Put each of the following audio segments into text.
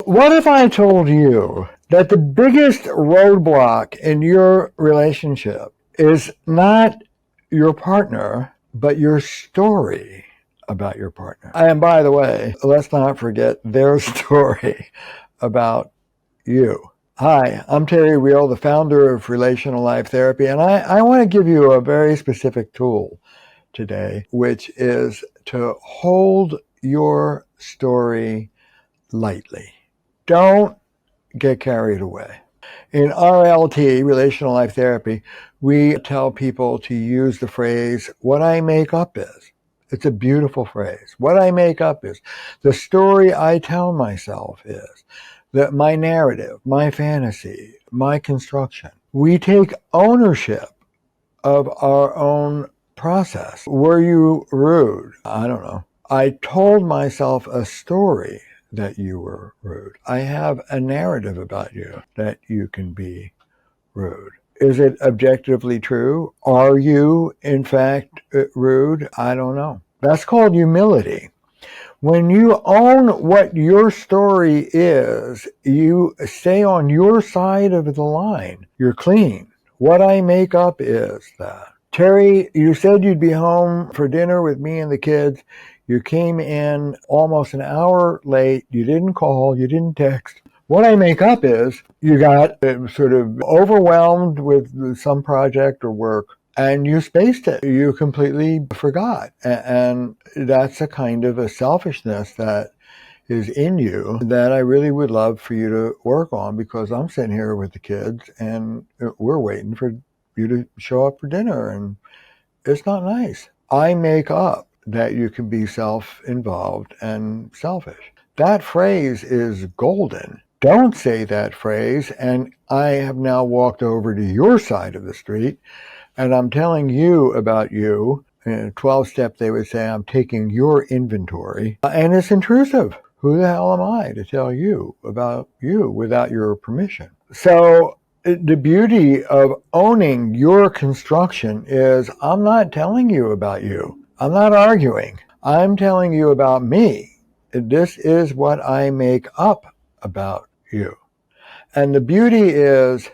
What if I told you that the biggest roadblock in your relationship is not your partner, but your story about your partner? And by the way, let's not forget their story about you. Hi, I'm Terry Real, the founder of Relational Life Therapy, and I want to give you a very specific tool today, which is to hold your story lightly. Don't get carried away. In RLT, Relational Life Therapy, we tell people to use the phrase, what I make up is. It's a beautiful phrase. What I make up is. The story I tell myself is. That my narrative, my fantasy, my construction. We take ownership of our own process. Were you rude? I don't know. I told myself a story that you were rude. I have a narrative about you that you can be rude. Is it objectively true? Are you, in fact, rude? I don't know. That's called humility. When you own what your story is, you stay on your side of the line. You're clean. What I make up is that. Terry, you said you'd be home for dinner with me and the kids. You came in almost an hour late. You didn't call. You didn't text. What I make up is you got sort of overwhelmed with some project or work, and you spaced it. You completely forgot. And that's a kind of a selfishness that is in you that I really would love for you to work on, because I'm sitting here with the kids and we're waiting for you to show up for dinner, and it's not nice. I make up that you can be self-involved and selfish. That phrase is golden. Don't say that phrase, and I have now walked over to your side of the street, and I'm telling you about you. In a 12-step, they would say, I'm taking your inventory, and it's intrusive. Who the hell am I to tell you about you without your permission? So the beauty of owning your construction is I'm not telling you about you. I'm not arguing. I'm telling you about me. This is what I make up about you. And the beauty is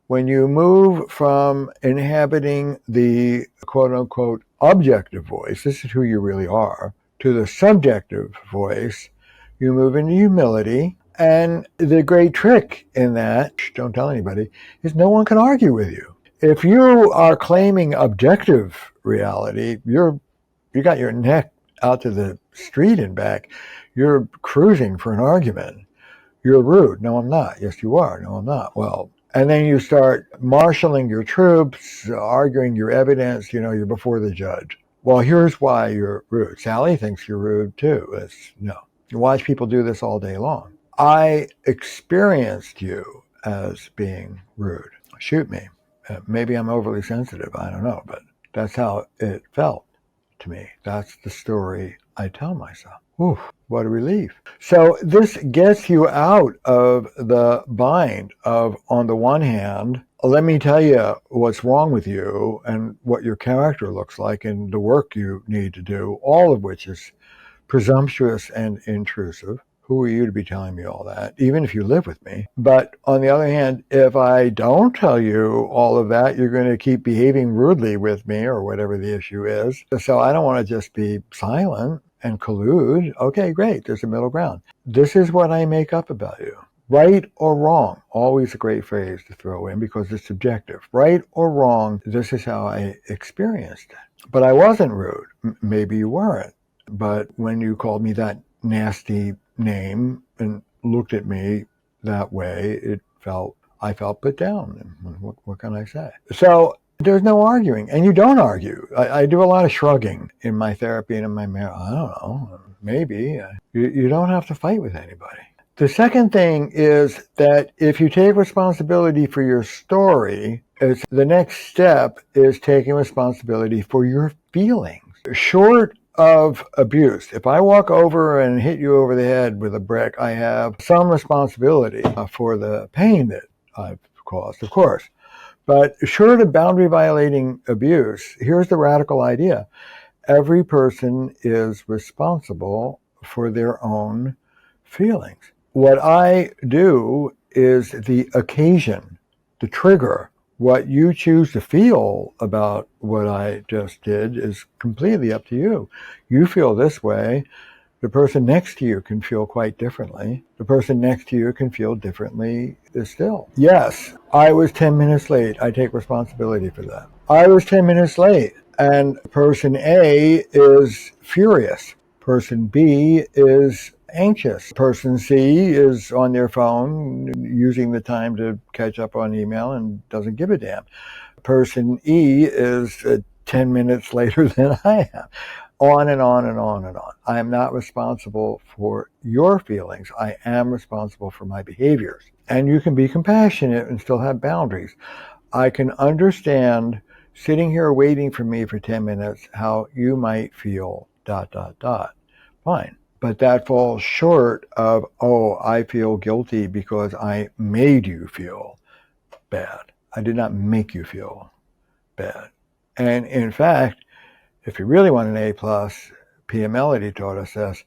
when you move from inhabiting the quote-unquote objective voice, this is who you really are, to the subjective voice, you move into humility. And the great trick in that, don't tell anybody, is no one can argue with you. If you are claiming objective reality, you got your neck out to the street and back. You're cruising for an argument. You're rude. No, I'm not. Yes, you are. No, I'm not. Well, and then you start marshaling your troops, arguing your evidence, you're before the judge. Well, here's why you're rude. Sally thinks you're rude too. No. You watch people do this all day long. I experienced you as being rude. Shoot me. Maybe I'm overly sensitive. I don't know, but that's how it felt to me. That's the story I tell myself. Ooh, what a relief. So this gets you out of the bind of, on the one hand, let me tell you what's wrong with you and what your character looks like and the work you need to do, all of which is presumptuous and intrusive. Who are you to be telling me all that, even if you live with me? But on the other hand, if I don't tell you all of that, you're going to keep behaving rudely with me or whatever the issue is. So I don't want to just be silent and collude. Okay, great. There's a middle ground. This is what I make up about you. Right or wrong, always a great phrase to throw in because it's subjective. Right or wrong, this is how I experienced it. But I wasn't rude. Maybe you weren't. But when you called me that nasty name and looked at me that way, I felt put down. What can I say? So there's no arguing, and you don't argue. I do a lot of shrugging in my therapy and in my marriage. I don't know, maybe. You don't have to fight with anybody. The second thing is that if you take responsibility for your story, the next step is taking responsibility for your feelings. Short of abuse, if I walk over and hit you over the head with a brick, I have some responsibility for the pain that I've caused, of course. But short of boundary violating abuse, here's the radical idea. Every person is responsible for their own feelings. what I do is the occasion, the trigger. What you choose to feel about what I just did is completely up to you. You feel this way. The person next to you can feel quite differently. The person next to you can feel differently still. Yes, I was 10 minutes late. I take responsibility for that. I was 10 minutes late, and person A is furious. Person B is anxious. Person C is on their phone using the time to catch up on email and doesn't give a damn. Person E is 10 minutes later than I am. On and on and on and on. I am not responsible for your feelings. I am responsible for my behaviors. And you can be compassionate and still have boundaries. I can understand sitting here waiting for me for 10 minutes how you might feel ... Fine. But that falls short of, oh, I feel guilty because I made you feel bad. I did not make you feel bad. And in fact, if you really want an A plus, P.M. Melody taught us this,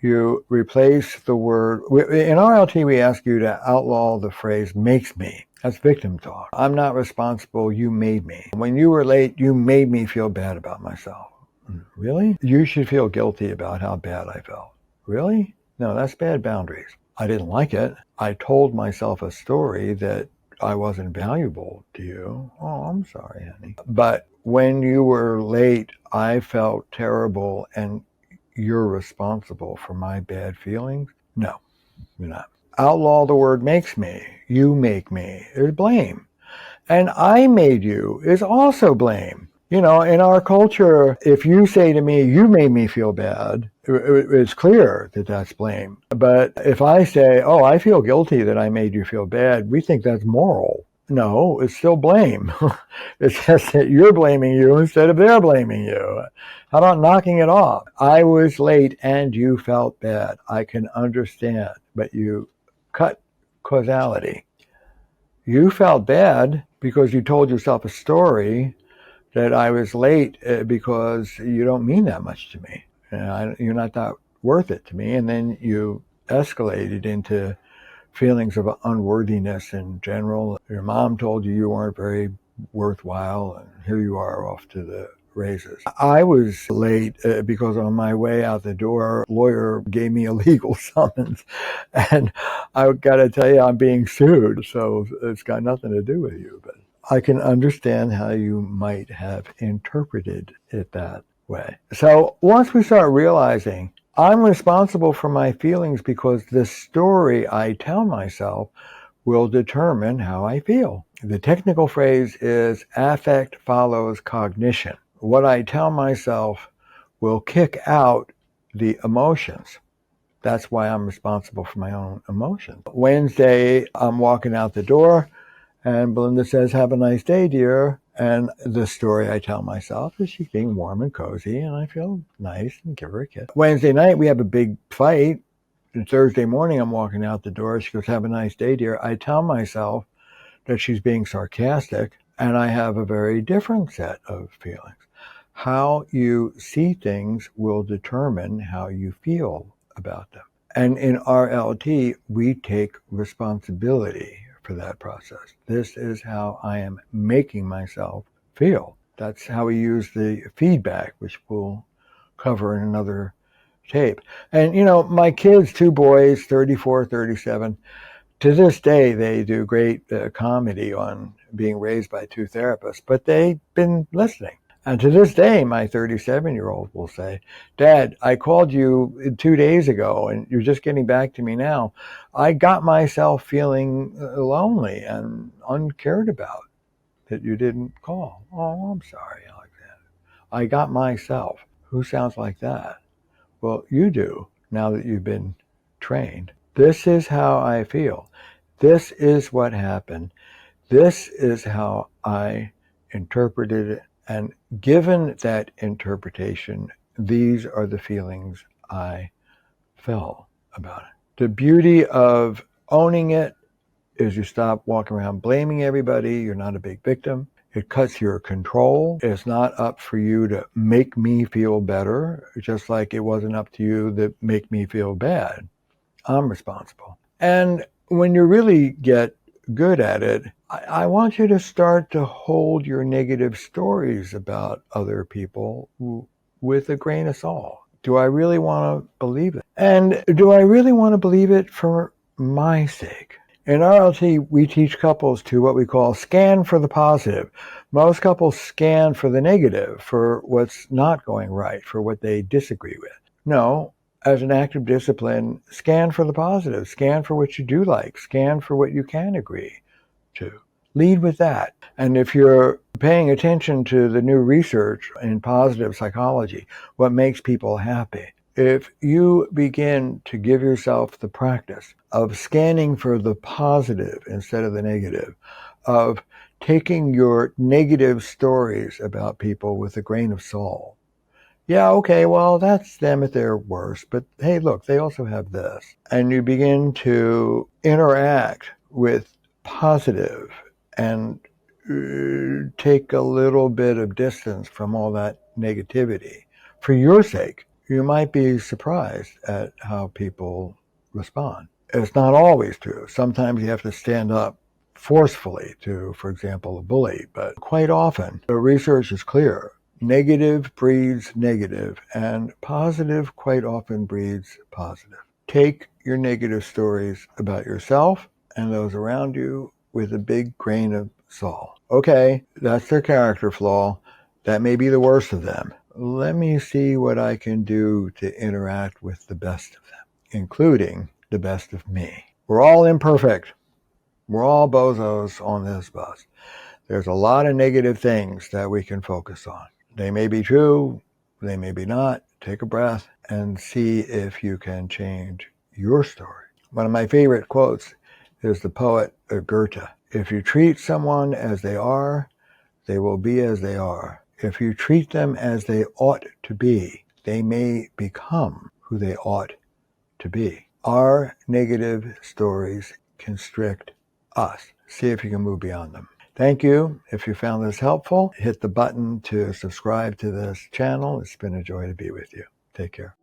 you replace the word, in RLT we ask you to outlaw the phrase makes me. That's victim talk. I'm not responsible, you made me. When you were late, you made me feel bad about myself. Really? You should feel guilty about how bad I felt. Really? No, that's bad boundaries. I didn't like it. I told myself a story that I wasn't valuable to you. Oh, I'm sorry, honey. But when you were late, I felt terrible and you're responsible for my bad feelings? No, you're not. Outlaw the word makes me. You make me. There's blame. And I made you is also blame. You know, in our culture, if you say to me, you made me feel bad, it's clear that that's blame. But if I say, oh, I feel guilty that I made you feel bad, we think that's moral. No, it's still blame. It's just that you're blaming you instead of they're blaming you. How about knocking it off? I was late and you felt bad. I can understand, but you cut causality. You felt bad because you told yourself a story that I was late because you don't mean that much to me. You're not that worth it to me. And then you escalated into feelings of unworthiness in general. Your mom told you weren't very worthwhile, and here you are off to the races. I was late because on my way out the door, a lawyer gave me a legal summons, and I got to tell you, I'm being sued, so it's got nothing to do with you. But I can understand how you might have interpreted it that way. So once we start realizing I'm responsible for my feelings because the story I tell myself will determine how I feel. The technical phrase is affect follows cognition. What I tell myself will kick out the emotions. That's why I'm responsible for my own emotions. Wednesday, I'm walking out the door and Belinda says, have a nice day, dear. And the story I tell myself is she's being warm and cozy, and I feel nice and give her a kiss. Wednesday night, we have a big fight. And Thursday morning, I'm walking out the door. She goes, have a nice day, dear. I tell myself that she's being sarcastic, and I have a very different set of feelings. How you see things will determine how you feel about them. And in RLT, we take responsibility for that process. This is how I am making myself feel. That's how we use the feedback, which we'll cover in another tape. And, you know, my kids, 2 boys, 34, 37, to this day, they do great comedy on being raised by 2 therapists, but they've been listening. And to this day, my 37-year-old will say, Dad, I called you 2 days ago and you're just getting back to me now. I got myself feeling lonely and uncared about that you didn't call. Oh, I'm sorry, Alexander. I got myself. Who sounds like that? Well, you do, now that you've been trained. This is how I feel. This is what happened. This is how I interpreted it. And given that interpretation, these are the feelings I felt about it. The beauty of owning it is you stop walking around blaming everybody. You're not a big victim. It cuts your control. It's not up for you to make me feel better, just like it wasn't up to you to make me feel bad. I'm responsible. And when you really get good at it, I want you to start to hold your negative stories about other people with a grain of salt. Do I really want to believe it? And do I really want to believe it for my sake? In RLT, we teach couples to what we call scan for the positive. Most couples scan for the negative, for what's not going right, for what they disagree with. No, as an active discipline, scan for the positive, scan for what you do like, scan for what you can agree to. Lead with that. And if you're paying attention to the new research in positive psychology, what makes people happy, if you begin to give yourself the practice of scanning for the positive instead of the negative, of taking your negative stories about people with a grain of salt. Yeah, okay, well, that's them at their worst, but hey, look, they also have this. And you begin to interact with positive and take a little bit of distance from all that negativity. For your sake, you might be surprised at how people respond. It's not always true. Sometimes you have to stand up forcefully to, for example, a bully, but quite often the research is clear. Negative breeds negative, and positive quite often breeds positive. Take your negative stories about yourself and those around you with a big grain of salt. Okay, that's their character flaw. That may be the worst of them. Let me see what I can do to interact with the best of them, including the best of me. We're all imperfect. We're all bozos on this bus. There's a lot of negative things that we can focus on. They may be true, they may be not. Take a breath and see if you can change your story. One of my favorite quotes is the poet Goethe. If you treat someone as they are, they will be as they are. If you treat them as they ought to be, they may become who they ought to be. Our negative stories constrict us. See if you can move beyond them. Thank you. If you found this helpful, hit the button to subscribe to this channel. It's been a joy to be with you. Take care.